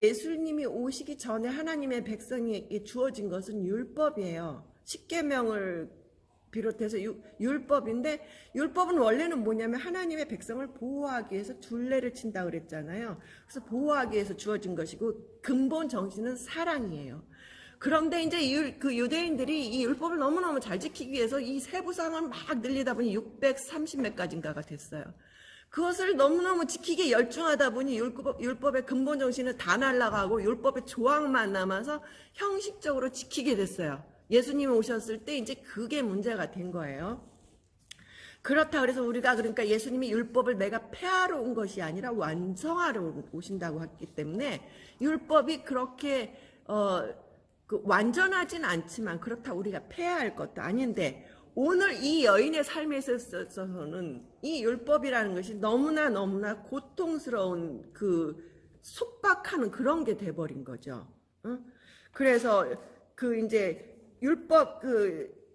예수님이 오시기 전에 하나님의 백성에게 주어진 것은 율법이에요. 십계명을 비롯해서 율법인데, 율법은 원래는 뭐냐면 하나님의 백성을 보호하기 위해서 둘레를 친다 그랬잖아요. 그래서 보호하기 위해서 주어진 것이고, 근본 정신은 사랑이에요. 그런데 이제 그 유대인들이 이 율법을 너무너무 잘 지키기 위해서 이 세부상을 막 늘리다 보니 630몇 가지인가가 됐어요. 그것을 너무너무 지키기에 열중하다 보니 율법의 근본 정신은 다 날아가고 율법의 조항만 남아서 형식적으로 지키게 됐어요. 예수님이 오셨을 때 이제 그게 문제가 된 거예요. 그렇다 그래서 우리가 그러니까 예수님이 율법을 내가 폐하러 온 것이 아니라 완성하러 오신다고 했기 때문에 율법이 그렇게 완전하진 않지만 그렇다 우리가 폐하할 것도 아닌데, 오늘 이 여인의 삶에 있어서는 이 율법이라는 것이 너무나 고통스러운 그 속박하는 그런 게 돼버린 거죠. 그래서 그 이제 율법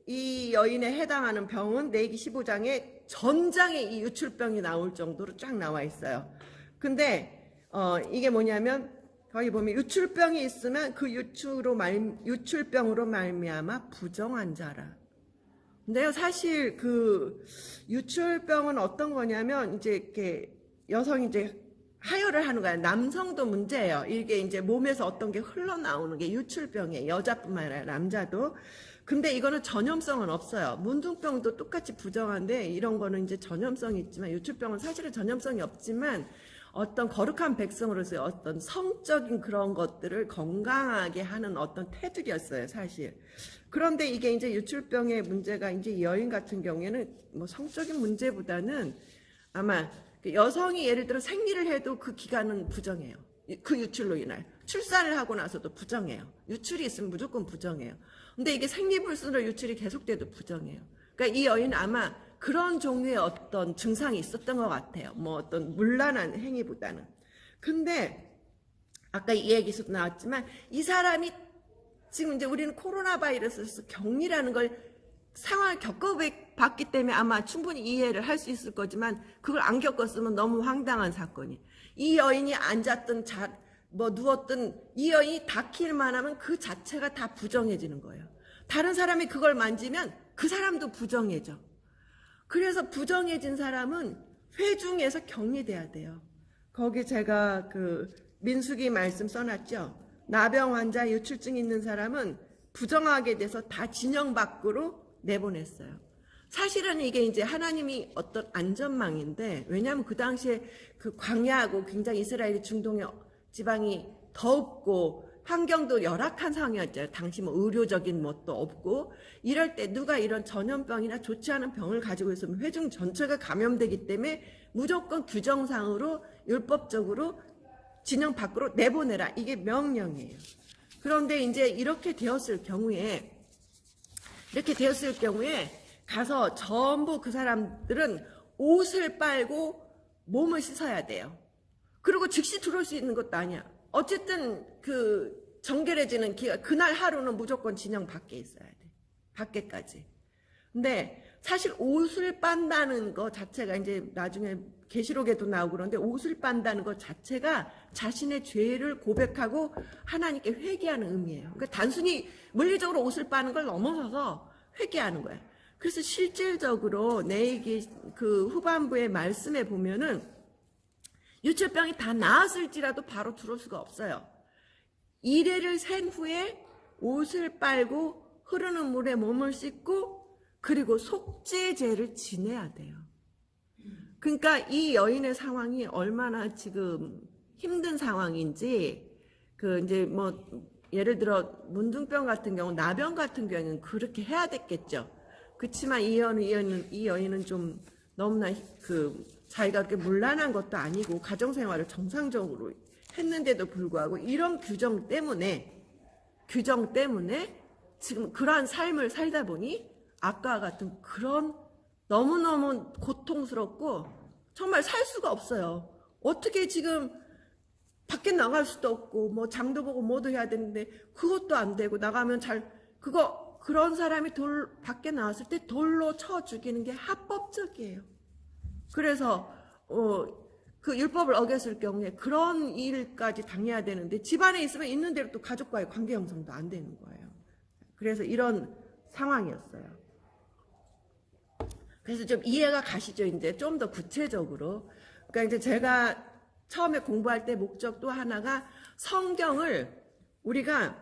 이 여인에 해당하는 병은 레위기 15장에 전장에 이 유출병이 나올 정도로 쫙 나와 있어요. 근데 이게 뭐냐면 거기 보면 유출병이 있으면 그 유출병으로 말미암아 부정한 자라. 근데요, 사실 그 유출병은 어떤 거냐면 이제 이렇게 여성이 이제 하혈을 하는 거야. 남성도 문제예요. 이게 이제 몸에서 어떤 게 흘러나오는 게 유출병이에요. 여자뿐만 아니라 남자도. 근데 이거는 전염성은 없어요. 문둥병도 똑같이 부정한데 이런 거는 이제 전염성이 있지만, 유출병은 사실은 전염성이 없지만 어떤 거룩한 백성으로서의 어떤 성적인 그런 것들을 건강하게 하는 어떤 테두리였어요, 사실. 그런데 이게 이제 유출병의 문제가 이제 여인 같은 경우에는 뭐 성적인 문제보다는 아마 여성이 예를 들어 생리를 해도 그 기간은 부정해요. 그 유출로 인해. 출산을 하고 나서도 부정해요. 유출이 있으면 무조건 부정해요. 근데 이게 생리불순으로 유출이 계속돼도 부정해요. 그러니까 이 여인은 아마 그런 종류의 어떤 증상이 있었던 것 같아요. 뭐 어떤 문란한 행위보다는. 근데 아까 이 얘기에서도 나왔지만 이 사람이 지금 이제 우리는 코로나 바이러스에서 격리라는 걸 상황을 겪어봤기 때문에 아마 충분히 이해를 할 수 있을 거지만, 그걸 안 겪었으면 너무 황당한 사건이. 이 여인이 앉았든 누웠든 이 여인이 닿기만 하면 그 자체가 다 부정해지는 거예요. 다른 사람이 그걸 만지면 그 사람도 부정해져. 그래서 부정해진 사람은 회중에서 격리돼야 돼요. 거기 제가 그 민수기 말씀 써놨죠. 나병 환자, 유출증 있는 사람은 부정하게 돼서 다 진영 밖으로 내보냈어요. 사실은 이게 이제 하나님이 어떤 안전망인데, 왜냐하면 그 당시에 그 광야하고 굉장히 이스라엘 중동의 지방이 덥고 환경도 열악한 상황이었잖아요. 당시 뭐 의료적인 것도 없고, 이럴 때 누가 이런 전염병이나 좋지 않은 병을 가지고 있으면 회중 전체가 감염되기 때문에 무조건 규정상으로 율법적으로 진영 밖으로 내보내라, 이게 명령이에요. 그런데 이제 이렇게 되었을 경우에 가서 전부 그 사람들은 옷을 빨고 몸을 씻어야 돼요. 그리고 즉시 들어올 수 있는 것도 아니야. 어쨌든 그 정결해지는 기간, 그날 하루는 무조건 진영 밖에 있어야 돼. 밖에까지. 근데 사실 옷을 빤다는 것 자체가 이제 나중에 계시록에도 나오고 그런데, 옷을 빤다는 것 자체가 자신의 죄를 고백하고 하나님께 회개하는 의미예요. 그러니까 단순히 물리적으로 옷을 빠는 걸 넘어서서 회개하는 거예요. 그래서 실질적으로 내기 그 후반부의 말씀에 보면은 유출병이 다 나았을지라도 바로 들어올 수가 없어요. 이래를 센 후에 옷을 빨고 흐르는 물에 몸을 씻고 그리고 속죄제를 지내야 돼요. 그러니까 이 여인의 상황이 얼마나 지금 힘든 상황인지, 그 이제 뭐 예를 들어 문둥병 같은 경우, 나병 같은 경우는 그렇게 해야 됐겠죠. 그렇지만 이 여인은 좀 너무나 그 자기가 그렇게 문란한 것도 아니고 가정생활을 정상적으로 했는데도 불구하고 이런 규정 때문에 지금 그러한 삶을 살다 보니 아까와 같은 그런 너무너무 고통스럽고 정말 살 수가 없어요. 어떻게 지금 밖에 나갈 수도 없고 뭐 장도 보고 뭐도 해야 되는데 그것도 안 되고, 나가면 그런 사람이 밖에 나왔을 때 돌로 쳐 죽이는 게 합법적이에요. 그래서 그 율법을 어겼을 경우에 그런 일까지 당해야 되는데 집안에 있으면 있는 대로 또 가족과의 관계 형성도 안 되는 거예요. 그래서 이런 상황이었어요. 그래서 좀 이해가 가시죠? 이제 좀 더 구체적으로. 그러니까 이제 제가 처음에 공부할 때 목적 또 하나가 성경을 우리가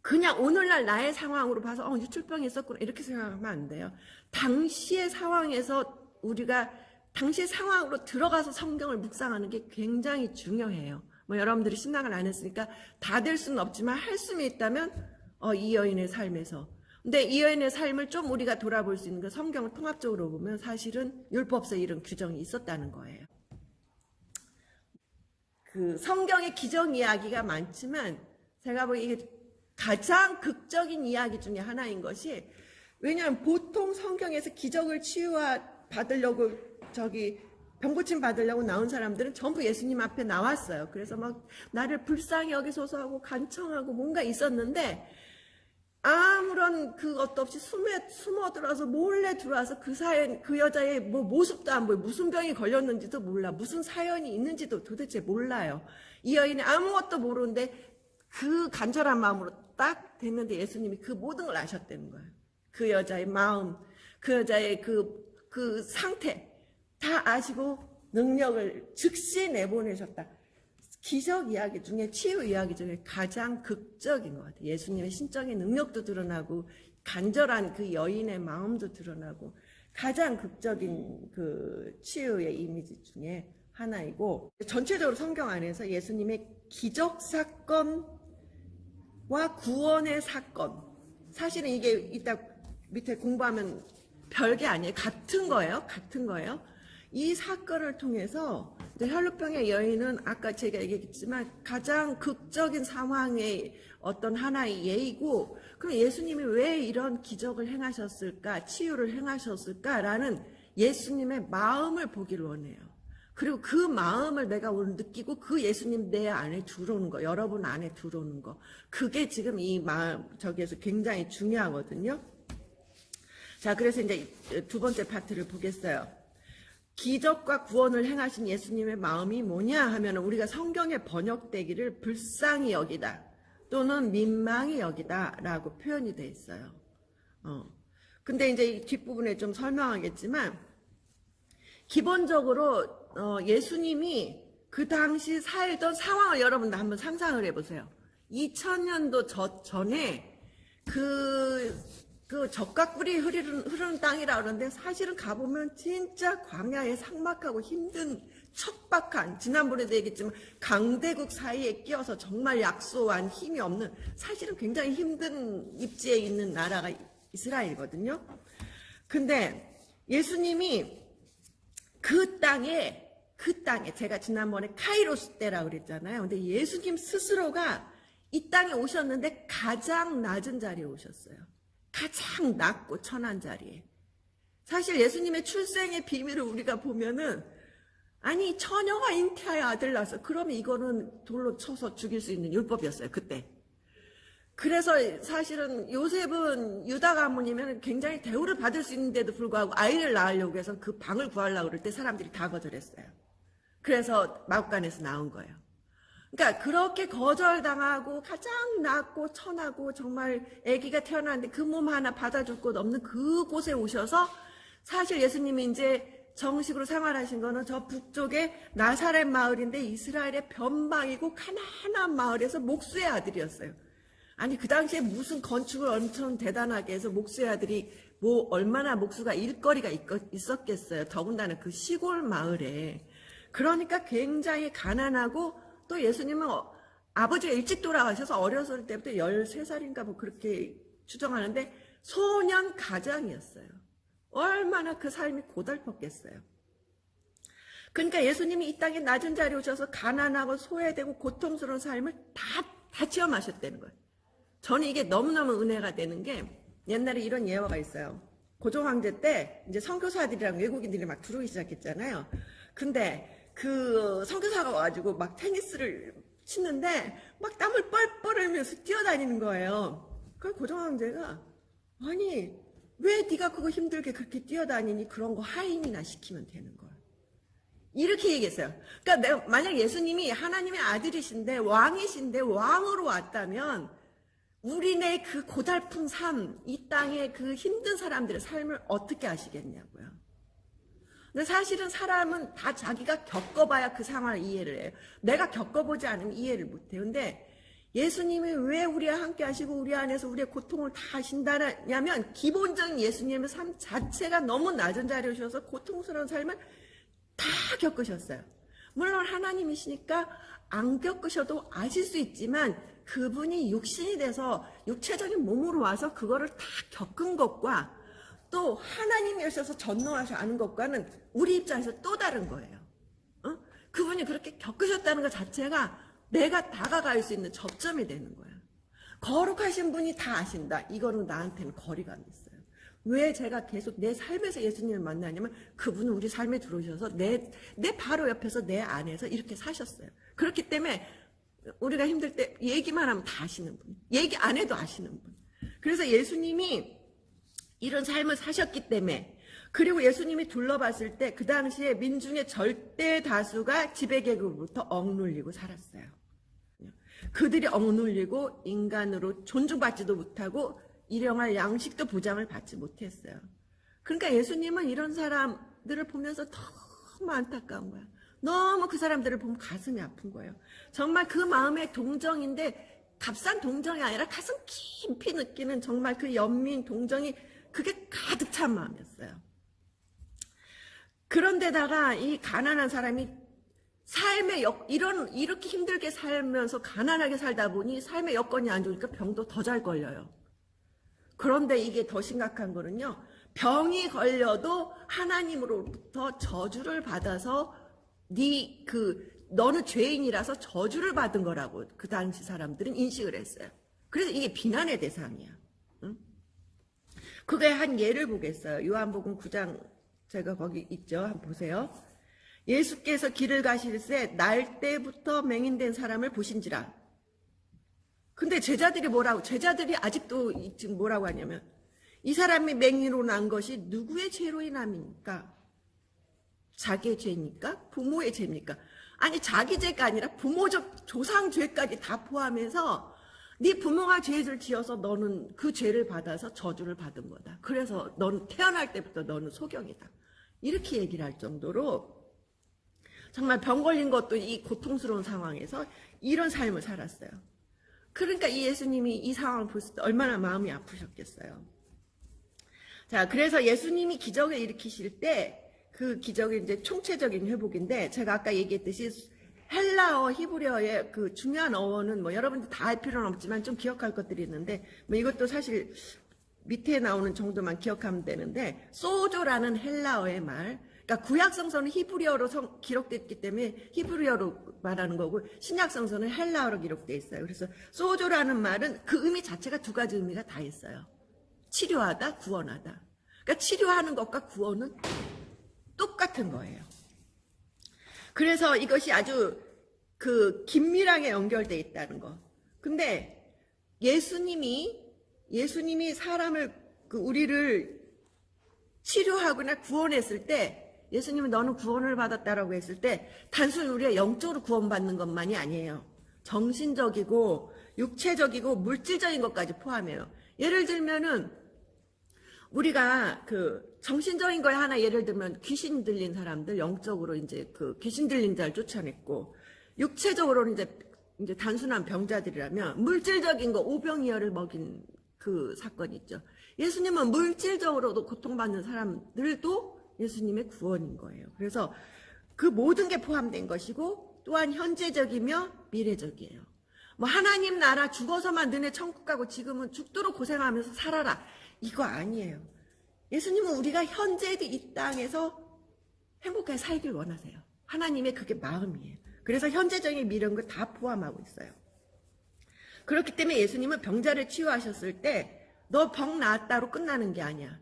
그냥 오늘날 나의 상황으로 봐서 유출병이 있었구나 이렇게 생각하면 안 돼요. 당시의 상황에서 우리가 당시 상황으로 들어가서 성경을 묵상하는 게 굉장히 중요해요. 뭐 여러분들이 신앙을 안 했으니까 다 될 수는 없지만 할 수는 있다면 이 여인의 삶에서. 근데 이 여인의 삶을 좀 우리가 돌아볼 수 있는 건 성경을 통합적으로 보면 사실은 율법서에 이런 규정이 있었다는 거예요. 그 성경의 기적 이야기가 많지만 제가 보기에 이게 가장 극적인 이야기 중에 하나인 것이, 왜냐하면 보통 성경에서 기적을 치유와 받으려고 병고침 받으려고 나온 사람들은 전부 예수님 앞에 나왔어요. 그래서 막 나를 불쌍히 여기소서 하고 간청하고 뭔가 있었는데 아무런 그것도 없이 숨어들어서 몰래 들어와서 그 여자의 뭐 모습도 안 보여, 무슨 병이 걸렸는지도 몰라, 무슨 사연이 있는지도 도대체 몰라요. 이 여인이 아무것도 모르는데 그 간절한 마음으로 딱 됐는데 예수님이 그 모든 걸 아셨다는 거예요. 그 여자의 마음, 그 여자의 그 상태 다 아시고 능력을 즉시 내보내셨다. 기적 이야기 중에, 치유 이야기 중에 가장 극적인 것 같아요. 예수님의 신적인 능력도 드러나고 간절한 그 여인의 마음도 드러나고 가장 극적인 그 치유의 이미지 중에 하나이고, 전체적으로 성경 안에서 예수님의 기적 사건과 구원의 사건, 사실은 이게 이따 밑에 공부하면 별게 아니에요. 같은 거예요. 이 사건을 통해서 혈루병의 여인은 아까 제가 얘기했지만 가장 극적인 상황의 어떤 하나의 예이고, 그럼 예수님이 왜 이런 기적을 행하셨을까, 치유를 행하셨을까라는 예수님의 마음을 보기를 원해요. 그리고 그 마음을 내가 오늘 느끼고 그 예수님 내 안에 들어오는 거, 여러분 안에 들어오는 거, 그게 지금 이 마음 저기에서 굉장히 중요하거든요. 자, 그래서 이제 두 번째 파트를 보겠어요. 기적과 구원을 행하신 예수님의 마음이 뭐냐 하면 우리가 성경에 번역되기를 불쌍히 여기다 또는 민망히 여기다 라고 표현이 되어 있어요. 근데 이제 이 뒷부분에 좀 설명하겠지만, 기본적으로 예수님이 그 당시 살던 상황을 여러분들 한번 상상을 해보세요. 2000년도 전에 그 적각불이 흐르는 땅이라 그러는데 사실은 가보면 진짜 광야에 삭막하고 힘든 척박한, 지난번에도 얘기했지만 강대국 사이에 끼어서 정말 약소한 힘이 없는, 사실은 굉장히 힘든 입지에 있는 나라가 이스라엘이거든요. 근데 예수님이 그 땅에 제가 지난번에 카이로스 때라고 그랬잖아요. 근데 예수님 스스로가 이 땅에 오셨는데 가장 낮은 자리에 오셨어요. 가장 낮고 천한 자리에. 사실 예수님의 출생의 비밀을 우리가 보면은, 아니 처녀가 잉태하여 아들 낳았어. 그러면 이거는 돌로 쳐서 죽일 수 있는 율법이었어요 그때. 그래서 사실은 요셉은 유다 가문이면 굉장히 대우를 받을 수 있는데도 불구하고 아이를 낳으려고 해서 그 방을 구하려고 그럴 때 사람들이 다 거절했어요. 그래서 마국간에서 나온 거예요. 그러니까 그렇게 거절당하고 가장 낮고 천하고 정말 아기가 태어났는데 그 몸 하나 받아줄 곳 없는 그곳에 오셔서, 사실 예수님이 이제 정식으로 생활하신 거는 저 북쪽에 나사렛 마을인데 이스라엘의 변방이고 가난한 마을에서 목수의 아들이었어요. 아니 그 당시에 무슨 건축을 엄청 대단하게 해서 목수의 아들이 뭐 얼마나 목수가 일거리가 있었겠어요. 더군다나 그 시골 마을에. 그러니까 굉장히 가난하고, 또 예수님은 아버지가 일찍 돌아가셔서 어렸을 때부터 13살인가 뭐 그렇게 추정하는데 소년 가장이었어요. 얼마나 그 삶이 고달팠겠어요. 그러니까 예수님이 이 땅에 낮은 자리에 오셔서 가난하고 소외되고 고통스러운 삶을 다 체험하셨다는 거예요. 저는 이게 너무너무 은혜가 되는 게, 옛날에 이런 예화가 있어요. 고종 황제 때 이제 선교사들이랑 외국인들이 막 들어오기 시작했잖아요. 근데 그 선교사가 와가지고 막 테니스를 치는데 막 땀을 뻘뻘 흘리면서 뛰어다니는 거예요. 그래서 고종 황제가, 아니 왜 네가 그거 힘들게 그렇게 뛰어다니니, 그런 거 하인이나 시키면 되는 거야. 이렇게 얘기했어요. 그러니까 내가 만약 예수님이 하나님의 아들이신데 왕이신데 왕으로 왔다면 우리네 그 고달픈 삶, 이 땅의 그 힘든 사람들의 삶을 어떻게 아시겠냐고요. 근데 사실은 사람은 다 자기가 겪어봐야 그 상황을 이해를 해요. 내가 겪어보지 않으면 이해를 못해요. 근데 예수님이 왜 우리와 함께 하시고 우리 안에서 우리의 고통을 다 하신다냐면 기본적인 예수님의 삶 자체가 너무 낮은 자리에 오셔서 고통스러운 삶을 다 겪으셨어요. 물론 하나님이시니까 안 겪으셔도 아실 수 있지만 그분이 육신이 돼서 육체적인 몸으로 와서 그거를 다 겪은 것과 또 하나님이 오셔서 전능하셔 아는 것과는 우리 입장에서 또 다른 거예요. 그분이 그렇게 겪으셨다는 것 자체가 내가 다가갈 수 있는 접점이 되는 거야. 거룩하신 분이 다 아신다. 이거는 나한테는 거리감이 있어요. 왜 제가 계속 내 삶에서 예수님을 만나냐면 그분은 우리 삶에 들어오셔서 내 바로 옆에서 내 안에서 이렇게 사셨어요. 그렇기 때문에 우리가 힘들 때 얘기만 하면 다 아시는 분. 얘기 안 해도 아시는 분. 그래서 예수님이 이런 삶을 사셨기 때문에 그리고 예수님이 둘러봤을 때 그 당시에 민중의 절대 다수가 지배계급으로부터 억눌리고 살았어요. 그들이 억눌리고 인간으로 존중받지도 못하고 일용할 양식도 보장을 받지 못했어요. 그러니까 예수님은 이런 사람들을 보면서 너무 안타까운 거야. 너무 그 사람들을 보면 가슴이 아픈 거예요. 정말 그 마음의 동정인데 값싼 동정이 아니라 가슴 깊이 느끼는 정말 그 연민 동정이 그게 가득 찬 마음이었어요. 그런데다가 이 가난한 사람이 삶의 이렇게 힘들게 살면서 가난하게 살다 보니 삶의 여건이 안 좋으니까 병도 더 잘 걸려요. 그런데 이게 더 심각한 거는요. 병이 걸려도 하나님으로부터 저주를 받아서 너는 죄인이라서 저주를 받은 거라고 그 당시 사람들은 인식을 했어요. 그래서 이게 비난의 대상이야. 응? 그거의 한 예를 보겠어요. 요한복음 9장 제가 거기 있죠. 한번 보세요. 예수께서 길을 가실새 날 때부터 맹인된 사람을 보신지라. 근데 제자들이 아직도 지금 뭐라고 하냐면 이 사람이 맹인으로 난 것이 누구의 죄로 인함입니까? 자기의 죄입니까? 부모의 죄입니까? 아니 자기 죄가 아니라 부모적 조상 죄까지 다 포함해서 네 부모가 죄를 지어서 너는 그 죄를 받아서 저주를 받은 거다. 그래서 너는 태어날 때부터 너는 소경이다. 이렇게 얘기를 할 정도로 정말 병 걸린 것도 이 고통스러운 상황에서 이런 삶을 살았어요. 그러니까 이 예수님이 이 상황을 봤을 때 얼마나 마음이 아프셨겠어요. 자, 그래서 예수님이 기적을 일으키실 때 그 기적이 이제 총체적인 회복인데 제가 아까 얘기했듯이 헬라어, 히브리어의 그 중요한 어원은 뭐 여러분들 다 알 필요는 없지만 좀 기억할 것들이 있는데 뭐 이것도 사실 밑에 나오는 정도만 기억하면 되는데 소조라는 헬라어의 말, 그러니까 구약 성서는 히브리어로 기록됐기 때문에 히브리어로 말하는 거고 신약 성서는 헬라어로 기록돼 있어요. 그래서 소조라는 말은 그 의미 자체가 두 가지 의미가 다 있어요. 치료하다, 구원하다. 그러니까 치료하는 것과 구원은 똑같은 거예요. 그래서 이것이 아주 그 긴밀하게 연결돼 있다는 거. 근데 예수님이 사람을 우리를 치료하거나 구원했을 때 예수님은 너는 구원을 받았다라고 했을 때 단순히 우리가 영적으로 구원받는 것만이 아니에요. 정신적이고 육체적이고 물질적인 것까지 포함해요. 예를 들면은 우리가 정신적인 거에 하나 예를 들면 귀신 들린 사람들 영적으로 이제 귀신 들린 자를 쫓아냈고 육체적으로는 이제 단순한 병자들이라면 물질적인 거 오병이어를 먹인 그 사건 있죠. 예수님은 물질적으로도 고통받는 사람들도 예수님의 구원인 거예요. 그래서 그 모든 게 포함된 것이고 또한 현재적이며 미래적이에요. 뭐 하나님 나라 죽어서만 너네 천국 가고 지금은 죽도록 고생하면서 살아라. 이거 아니에요. 예수님은 우리가 현재 이 땅에서 행복하게 살길 원하세요. 하나님의 그게 마음이에요. 그래서 현재적인 미래인 걸 다 포함하고 있어요. 그렇기 때문에 예수님은 병자를 치유하셨을 때 너 병 나았다로 끝나는 게 아니야.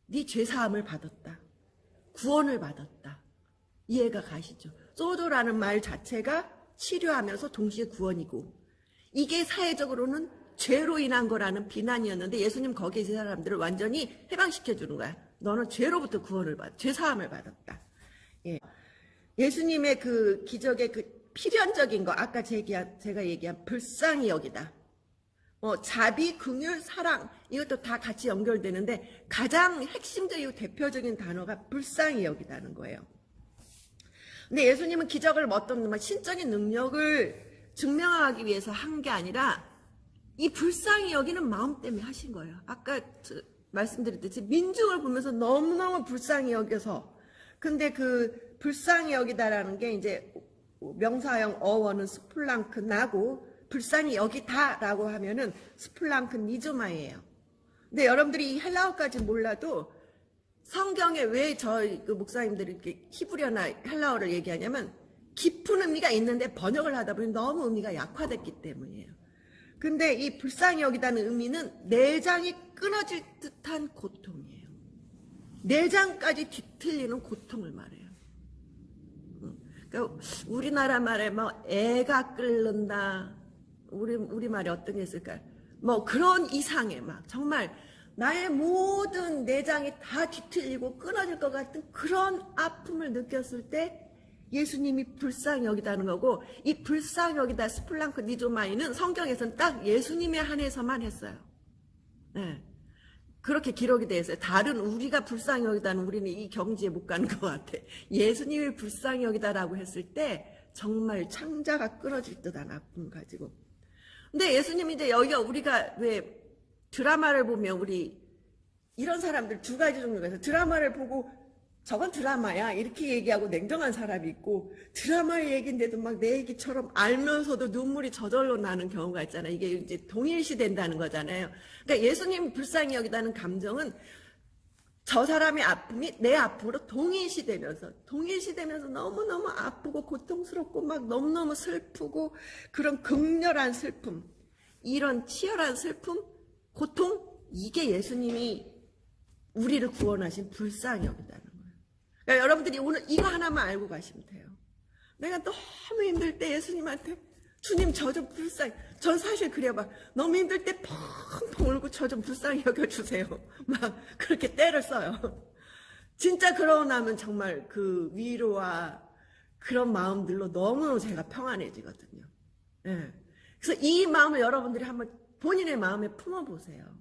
네 죄사함을 받았다. 구원을 받았다. 이해가 가시죠? 소도라는 말 자체가 치료하면서 동시에 구원이고 이게 사회적으로는 죄로 인한 거라는 비난이었는데 예수님 거기에 있는 사람들을 완전히 해방시켜 주는 거야. 너는 죄로부터 구원을 받아, 죄사함을 받았다. 예. 예수님의 그 기적의 그 필연적인 거, 아까 제가 얘기한 불쌍히 여기다. 자비, 긍휼, 사랑, 이것도 다 같이 연결되는데 가장 핵심적이고 대표적인 단어가 불쌍히 여기다는 거예요. 근데 예수님은 기적을 어떤 신적인 능력을 증명하기 위해서 한 게 아니라 이 불쌍히 여기는 마음 때문에 하신 거예요. 아까 말씀드렸듯이 민중을 보면서 너무너무 불쌍히 여겨서, 근데 그 불쌍히 여기다라는 게 이제 명사형 어원은 스플랑크나고 불쌍히 여기다라고 하면은 스플랑크니조마예요. 근데 여러분들이 이 헬라어까지 몰라도 성경에 왜 저희 그 목사님들이 이렇게 히브리어나 헬라어를 얘기하냐면 깊은 의미가 있는데 번역을 하다 보니 너무 의미가 약화됐기 때문이에요. 근데 이 불쌍히 여기다는 의미는 내장이 끊어질 듯한 고통이에요. 내장까지 뒤틀리는 고통을 말해요. 그러니까 우리나라 말에 뭐 애가 끓는다. 우리 말에 어떤 게 있을까요? 뭐 그런 이상의 막 정말 나의 모든 내장이 다 뒤틀리고 끊어질 것 같은 그런 아픔을 느꼈을 때 예수님이 불쌍히 여기다는 거고, 이 불쌍히 여기다 스플랑크 니조마이는 성경에서는 딱 예수님에 한해서만 했어요. 네. 그렇게 기록이 되어 있어요. 다른 우리가 불쌍히 여기다는 우리는 이 경지에 못 가는 것 같아. 예수님이 불쌍히 여기다라고 했을 때 정말 창자가 끊어질 듯한 아픔을 가지고. 근데 예수님이 이제 여기가 우리가 왜 드라마를 보면 우리 이런 사람들 두 가지 종류가 있어요. 드라마를 보고 저건 드라마야 이렇게 얘기하고 냉정한 사람이 있고, 드라마의 얘기인데도 막 내 얘기처럼 알면서도 눈물이 저절로 나는 경우가 있잖아요. 이게 이제 동일시 된다는 거잖아요. 그러니까 예수님 불쌍히 여기다는 감정은 저 사람의 아픔이 내 아픔으로 동일시 되면서 너무너무 아프고 고통스럽고 막 너무너무 슬프고 그런 극렬한 슬픔, 이런 치열한 슬픔, 고통, 이게 예수님이 우리를 구원하신 불쌍히 여기다는 거예요. 그러니까 여러분들이 오늘 이거 하나만 알고 가시면 돼요. 내가 너무 힘들 때 예수님한테 주님 저 좀 불쌍히, 전 사실 그래요. 막 너무 힘들 때 펑펑 울고 저 좀 불쌍히 여겨주세요. 막 그렇게 때를 써요. 진짜 그러고 나면 정말 그 위로와 그런 마음들로 너무너무 제가 평안해지거든요. 예. 그래서 이 마음을 여러분들이 한번 본인의 마음에 품어보세요.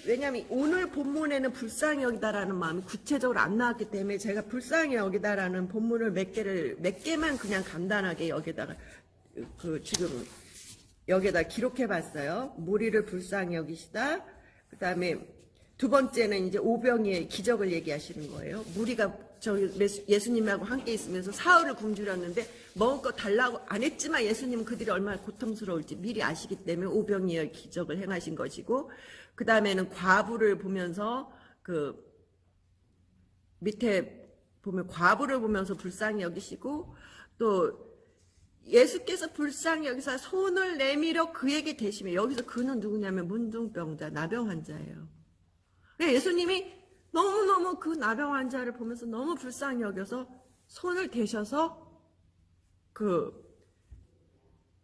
왜냐면 오늘 본문에는 불쌍히 여기다라는 마음이 구체적으로 안 나왔기 때문에 제가 불쌍히 여기다라는 본문을 몇 개만 그냥 간단하게 여기다가 지금 여기다 기록해 봤어요. 무리를 불쌍히 여기시다. 그 다음에 두 번째는 이제 오병이의 기적을 얘기하시는 거예요. 무리가 예수님하고 함께 있으면서 사흘을 굶주렸는데 먹을 거 달라고 안 했지만 예수님은 그들이 얼마나 고통스러울지 미리 아시기 때문에 오병이의 기적을 행하신 것이고, 그 다음에는 과부를 보면서 밑에 보면 과부를 보면서 불쌍히 여기시고, 또 예수께서 불쌍히 여기서 손을 내밀어 그에게 대시며, 여기서 그는 누구냐면 문둥병자, 나병 환자예요. 예수님이 너무너무 그 나병 환자를 보면서 너무 불쌍히 여겨서 손을 대셔서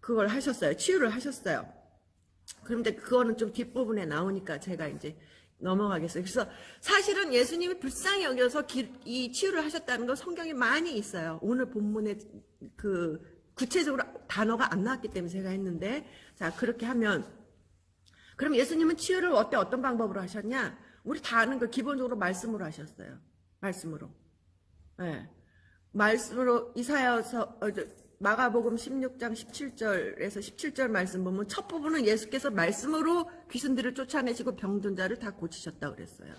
그걸 하셨어요. 치유를 하셨어요. 그런데 그거는 좀 뒷부분에 나오니까 제가 이제 넘어가겠어요. 그래서 사실은 예수님이 불쌍히 여겨서 이 치유를 하셨다는 건 성경에 많이 있어요. 오늘 본문에 구체적으로 단어가 안 나왔기 때문에 제가 했는데, 자, 그렇게 하면, 그럼 예수님은 치유를 어떤 방법으로 하셨냐? 우리 다 아는 거 기본적으로 말씀으로 하셨어요. 말씀으로. 네. 말씀으로 이사야서 마가복음 16장 17절에서 17절 말씀 보면 첫 부분은 예수께서 말씀으로 귀신들을 쫓아내시고 병든 자를 다 고치셨다고 그랬어요.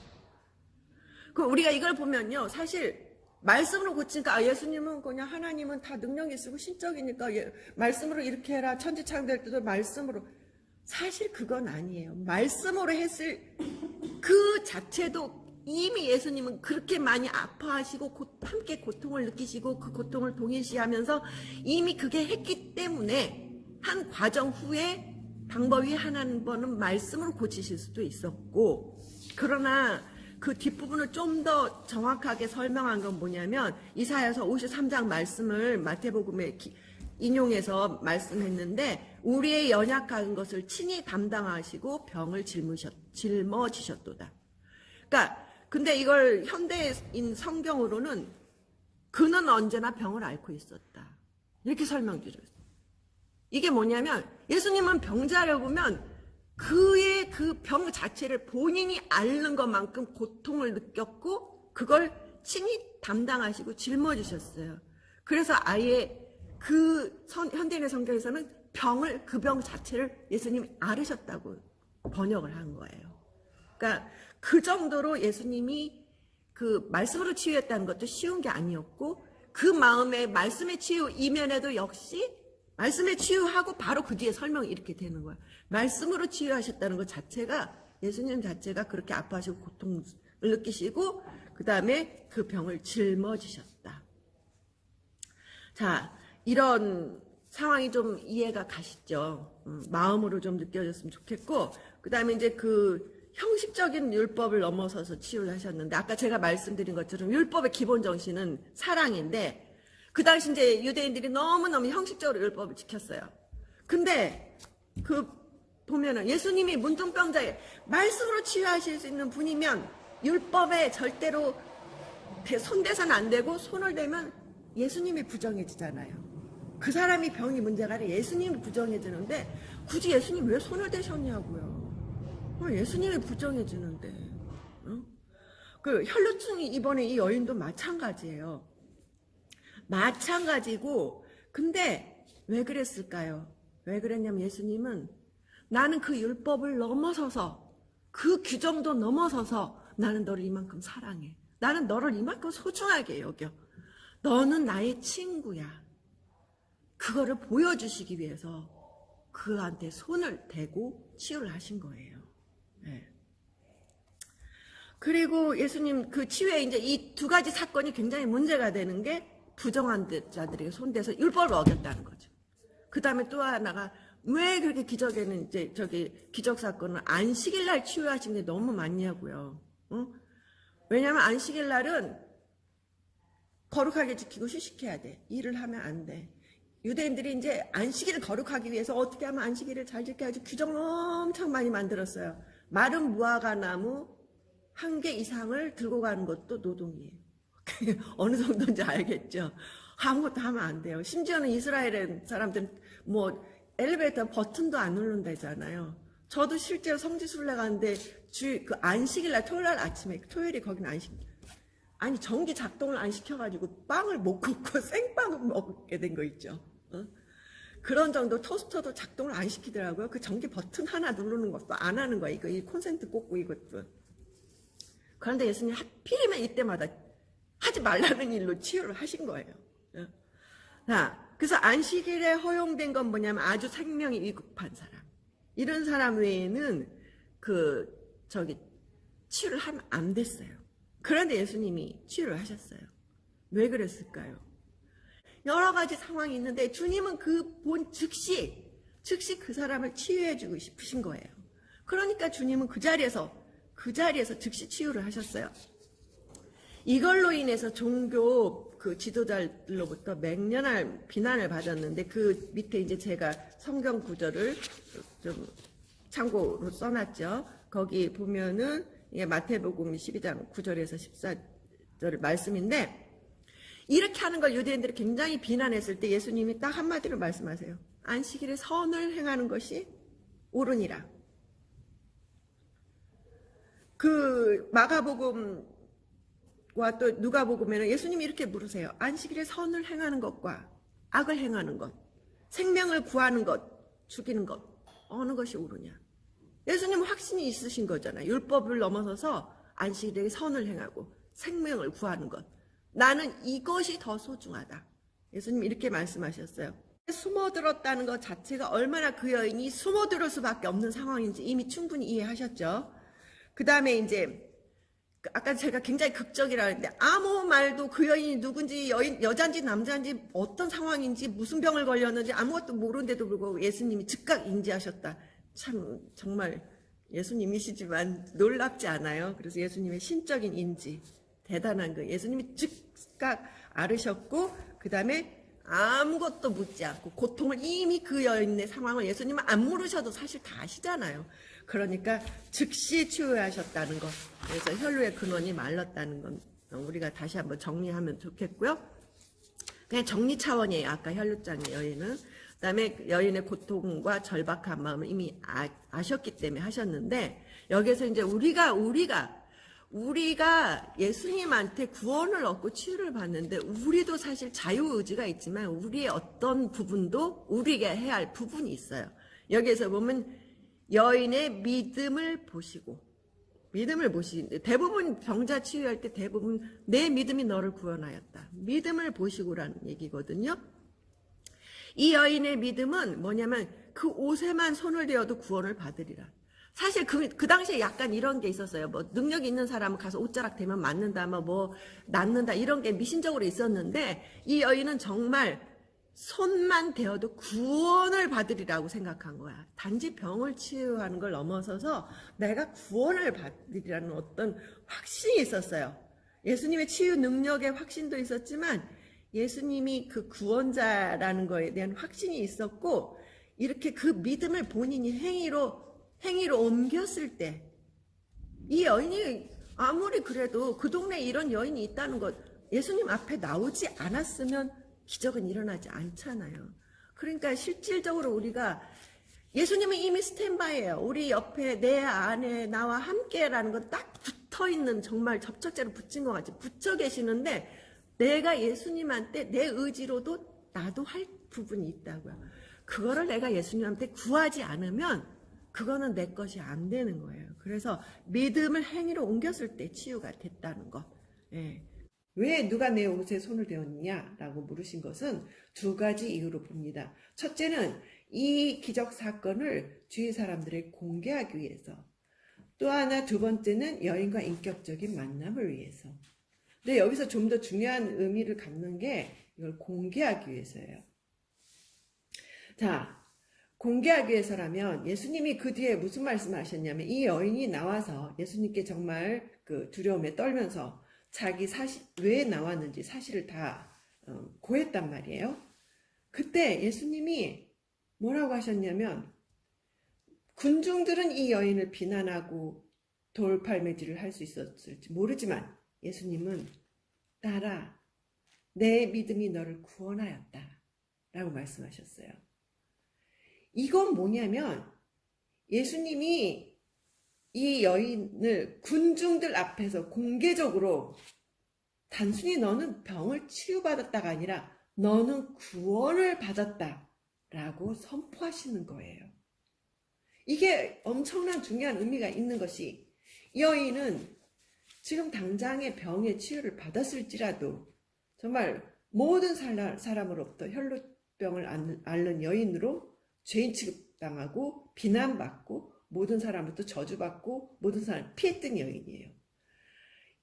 그럼 우리가 이걸 보면요, 사실 말씀으로 고치니까 예수님은 그냥 하나님은 다 능력이 있고 신적이니까 말씀으로 이렇게 해라, 천지창조할 때도 말씀으로. 사실 그건 아니에요. 말씀으로 했을 그 자체도 이미 예수님은 그렇게 많이 아파하시고 함께 고통을 느끼시고 그 고통을 동일시하면서 이미 그게 했기 때문에 한 과정 후에 방법이 하나는 번은 말씀으로 고치실 수도 있었고, 그러나 그 뒷부분을 좀 더 정확하게 설명한 건 뭐냐면 이사야서 53장 말씀을 마태복음에 인용해서 말씀했는데, 우리의 연약한 것을 친히 담당하시고 병을 짊어지셨도다. 그러니까 근데 이걸 현대인 성경으로는 그는 언제나 병을 앓고 있었다. 이렇게 설명드렸어요. 이게 뭐냐면 예수님은 병자라고 보면 그의 그 병 자체를 본인이 앓는 것만큼 고통을 느꼈고 그걸 친히 담당하시고 짊어지셨어요. 그래서 아예 그 현대인의 성경에서는 그 병 자체를 예수님이 앓으셨다고 번역을 한 거예요. 그러니까 그 정도로 예수님이 그 말씀으로 치유했다는 것도 쉬운 게 아니었고 그 마음에 말씀의 치유 이면에도 역시 말씀의 치유하고 바로 그 뒤에 설명이 이렇게 되는 거야. 말씀으로 치유하셨다는 것 자체가 예수님 자체가 그렇게 아파하시고 고통을 느끼시고 그 다음에 그 병을 짊어지셨다. 자, 이런 상황이 좀 이해가 가시죠? 마음으로 좀 느껴졌으면 좋겠고 그 다음에 이제 그 형식적인 율법을 넘어서서 치유를 하셨는데 아까 제가 말씀드린 것처럼 율법의 기본 정신은 사랑인데 그 당시 이제 유대인들이 너무너무 형식적으로 율법을 지켰어요. 근데 그 보면은 예수님이 문둥병자에 말씀으로 치유하실 수 있는 분이면 율법에 절대로 손대서는 안 되고 손을 대면 예수님이 부정해지잖아요. 그 사람이 병이 문제가 아니라 예수님이 부정해지는데 굳이 예수님 왜 손을 대셨냐고요. 예수님이 부정해지는데. 그 혈루증이 이번에 이 여인도 마찬가지예요. 마찬가지고 근데 왜 그랬을까요? 왜 그랬냐면 예수님은 나는 그 율법을 넘어서서 그 규정도 넘어서서 나는 너를 이만큼 사랑해. 나는 너를 이만큼 소중하게 여겨. 너는 나의 친구야. 그거를 보여주시기 위해서 그한테 손을 대고 치유를 하신 거예요. 네. 그리고 예수님 그 치유에 이제 이 두 가지 사건이 굉장히 문제가 되는 게 부정한 자들에게 손대서 율법을 어겼다는 거죠. 그 다음에 또 하나가 왜 그렇게 기적에는 이제 기적 사건은 안식일 날 치유하신 게 너무 많냐고요. 응? 왜냐하면 안식일 날은 거룩하게 지키고 휴식해야 돼. 일을 하면 안 돼. 유대인들이 이제 안식일을 거룩하기 위해서 어떻게 하면 안식일을 잘 지켜야지 규정을 엄청 많이 만들었어요. 마른 무화과 나무 1개 이상을 들고 가는 것도 노동이에요. 어느 정도인지 알겠죠? 아무것도 하면 안 돼요. 심지어는 이스라엘 사람들은 뭐 엘리베이터 버튼도 안 누른다잖아요. 저도 실제로 성지순례 가는데 그 안식일날 토요일날 아침에 토요일이 거기는 아니 전기 작동을 안 시켜가지고 빵을 못 굽고 생빵을 먹게 된 거 있죠. 그런 정도 토스터도 작동을 안 시키더라고요. 그 전기 버튼 하나 누르는 것도 안 하는 거야. 이 콘센트 꽂고 이것도. 그런데 예수님 하필이면 이때마다 하지 말라는 일로 치유를 하신 거예요. 자, 그래서 안식일에 허용된 건 뭐냐면 아주 생명이 위급한 사람. 이런 사람 외에는 치유를 하면 안 됐어요. 그런데 예수님이 치유를 하셨어요. 왜 그랬을까요? 여러 가지 상황이 있는데 주님은 그 본 즉시 그 사람을 치유해주고 싶으신 거예요. 그러니까 주님은 그 자리에서 즉시 치유를 하셨어요. 이걸로 인해서 종교 그 지도자들로부터 맹렬한 비난을 받았는데 그 밑에 이제 제가 성경 구절을 좀 참고로 써놨죠. 거기 보면은 이게 마태복음 12장 9절에서 14절 말씀인데 이렇게 하는 걸 유대인들이 굉장히 비난했을 때 예수님이 딱 한마디로 말씀하세요. 안식일에 선을 행하는 것이 옳으니라. 그 마가복음과 또 누가복음에는 예수님이 이렇게 물으세요. 안식일에 선을 행하는 것과 악을 행하는 것, 생명을 구하는 것, 죽이는 것, 어느 것이 옳으냐. 예수님은 확신이 있으신 거잖아요. 율법을 넘어서서 안식일에 선을 행하고 생명을 구하는 것. 나는 이것이 더 소중하다. 예수님이 이렇게 말씀하셨어요. 숨어들었다는 것 자체가 얼마나 그 여인이 숨어들을 수밖에 없는 상황인지 이미 충분히 이해하셨죠. 그 다음에 이제 아까 제가 굉장히 극적이라 했는데 아무 말도 그 여인이 누군지 여잔지 남자인지 어떤 상황인지 무슨 병을 걸렸는지 아무것도 모르는데도 불구하고 예수님이 즉각 인지하셨다. 참 정말 예수님이시지만 놀랍지 않아요? 그래서 예수님의 신적인 인지 대단한 거. 예수님이 즉각 알으셨고 그 다음에 아무것도 묻지 않고 고통을 이미 그 여인의 상황을 예수님은 안 물으셔도 사실 다 아시잖아요. 그러니까 즉시 치유하셨다는 것. 그래서 혈루의 근원이 말랐다는 건 우리가 다시 한번 정리하면 좋겠고요. 그냥 정리 차원이에요. 아까 혈루장의 여인은. 그다음에 여인의 고통과 절박한 마음을 이미 아셨기 때문에 하셨는데, 여기서 이제 우리가 예수님한테 구원을 얻고 치유를 받는데, 우리도 사실 자유의지가 있지만 우리의 어떤 부분도 우리가 해야 할 부분이 있어요. 여기에서 보면 여인의 믿음을 보시고, 대부분 병자 치유할 때 대부분 내 믿음이 너를 구원하였다. 믿음을 보시고라는 얘기거든요. 이 여인의 믿음은 뭐냐면 그 옷에만 손을 대어도 구원을 받으리라. 사실 그 당시에 약간 이런 게 있었어요. 뭐 능력 있는 사람은 가서 옷자락 대면 맞는다, 뭐 낫는다, 이런 게 미신적으로 있었는데, 이 여인은 정말 손만 대어도 구원을 받으리라고 생각한 거야. 단지 병을 치유하는 걸 넘어서서 내가 구원을 받으리라는 어떤 확신이 있었어요. 예수님의 치유 능력의 확신도 있었지만 예수님이 그 구원자라는 거에 대한 확신이 있었고, 이렇게 그 믿음을 본인이 행위로 옮겼을 때, 이 여인이 아무리 그래도 그 동네에 이런 여인이 있다는 것, 예수님 앞에 나오지 않았으면 기적은 일어나지 않잖아요. 그러니까 실질적으로 우리가, 예수님은 이미 스탠바이예요. 우리 옆에, 내 안에 나와 함께라는 건 딱 붙어있는, 정말 접착제로 붙인 것 같이 붙여 계시는데, 내가 예수님한테 내 의지로도 나도 할 부분이 있다고요. 그거를 내가 예수님한테 구하지 않으면 그거는 내 것이 안 되는 거예요. 그래서 믿음을 행위로 옮겼을 때 치유가 됐다는 것. 예. 왜 누가 내 옷에 손을 대었느냐? 라고 물으신 것은 두 가지 이유로 봅니다. 첫째는 이 기적 사건을 주위 사람들에게 공개하기 위해서. 또 하나, 두 번째는 여인과 인격적인 만남을 위해서. 근데 여기서 좀 더 중요한 의미를 갖는 게 이걸 공개하기 위해서예요. 자, 공개하기 위해서라면 예수님이 그 뒤에 무슨 말씀을 하셨냐면, 이 여인이 나와서 예수님께 정말 그 두려움에 떨면서 자기 왜 나왔는지 사실을 다 고했단 말이에요. 그때 예수님이 뭐라고 하셨냐면, 군중들은 이 여인을 비난하고 돌팔매질을 할 수 있었을지 모르지만 예수님은 따라, 내 믿음이 너를 구원하였다 라고 말씀하셨어요. 이건 뭐냐면 예수님이 이 여인을 군중들 앞에서 공개적으로 단순히 너는 병을 치유받았다가 아니라 너는 구원을 받았다라고 선포하시는 거예요. 이게 엄청난 중요한 의미가 있는 것이, 이 여인은 지금 당장의 병의 치유를 받았을지라도 정말 모든 사람으로부터 혈루병을 앓는 여인으로 죄인 취급당하고 비난받고 모든 사람으로부터 저주받고 모든 사람을 피했던 여인이에요.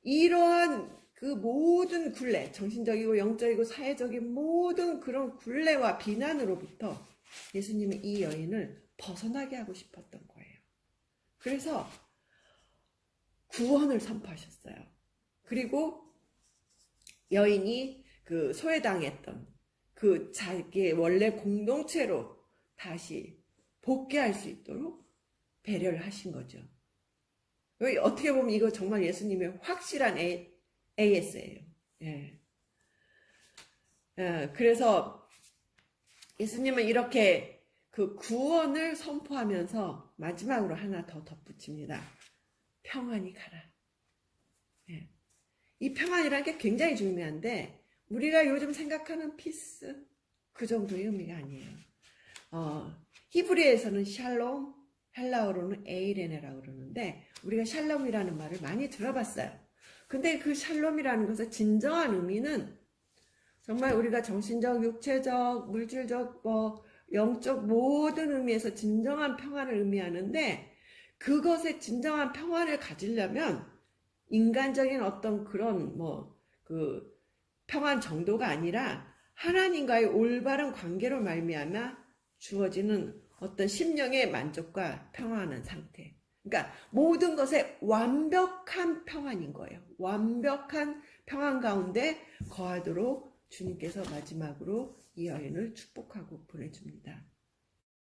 이러한 그 모든 굴레, 정신적이고 영적이고 사회적인 모든 그런 굴레와 비난으로부터 예수님은 이 여인을 벗어나게 하고 싶었던 거예요. 그래서 구원을 선포하셨어요. 그리고 여인이 그 소외당했던 그 자기의 원래 공동체로 다시 복귀할 수 있도록 배려를 하신 거죠. 어떻게 보면 이거 정말 예수님의 확실한 AS예요. 예. 그래서 예수님은 이렇게 그 구원을 선포하면서 마지막으로 하나 더 덧붙입니다. 평안히 가라. 예. 이 평안이라는 게 굉장히 중요한데 우리가 요즘 생각하는 피스 그 정도의 의미가 아니에요. 히브리에서는 샬롬, 헬라어로는 에이레네라고 그러는데 우리가 샬롬이라는 말을 많이 들어봤어요. 근데 그 샬롬이라는 것의 진정한 의미는 정말 우리가 정신적, 육체적, 물질적, 영적 모든 의미에서 진정한 평안을 의미하는데, 그것의 진정한 평안을 가지려면 인간적인 어떤 그런 그 평안 정도가 아니라 하나님과의 올바른 관계로 말미암아 주어지는 어떤 심령의 만족과 평안한 상태. 그러니까 모든 것에 완벽한 평안인 거예요. 완벽한 평안 가운데 거하도록 주님께서 마지막으로 이 여인을 축복하고 보내줍니다.